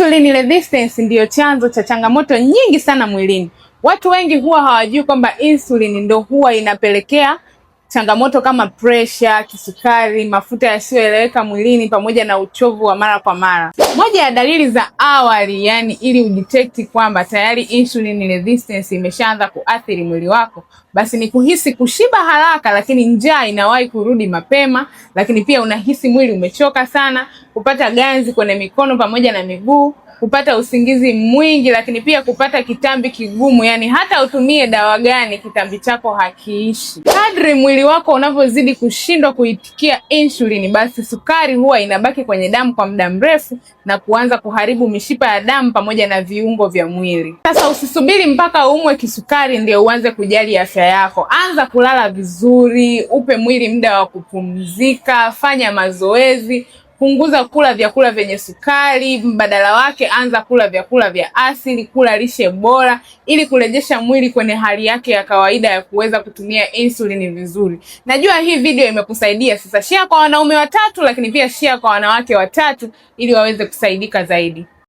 Insulin resistance ndiyo chanzo cha changamoto nyingi sana mwilini. Watu wengi huwa hawajui kwamba insulin ndio huwa inapelekea changamoto kama pressure, kisukari, mafuta yasiyoeleweka mwilini pamoja na uchovu wa mara kwa mara. Moja ya dalili za awali, yani ili udetect kwamba tayari insulin resistance imeshaanza kuathiri mwili wako, basi ni kuhisi kushiba haraka lakini njaa inawahi kurudi mapema, lakini pia unahisi mwili umechoka sana, kupata ganzi kwenye mikono pamoja na miguu, kupata usingizi mwingi, lakini pia kupata kitambi kigumu, yani hata utumie dawa gani kitambi chako hakiishi. Kadri mwili wako unavyozidi kushindwa kuitikia insulin, basi sukari huwa inabaki kwenye damu kwa muda mrefu na kuanza kuharibu mishipa ya damu pamoja na viungo vya mwili. Sasa usisubiri mpaka uumwe kisukari ndio uanze kujali afya yako. Anza kulala vizuri, upe mwili muda wa kupumzika, fanya mazoezi, punguza kula vyakula vyenye sukari, badala wake anza kula vyakula vya asili, kula lishe bora ili kurejesha mwili kwenye hali yake ya kawaida ya kuweza kutumia insulin vizuri. Najua hii video imekusaidia. Sasa share kwa wanaume watatu, lakini pia share kwa wanawake watatu ili waweze kusaidika zaidi.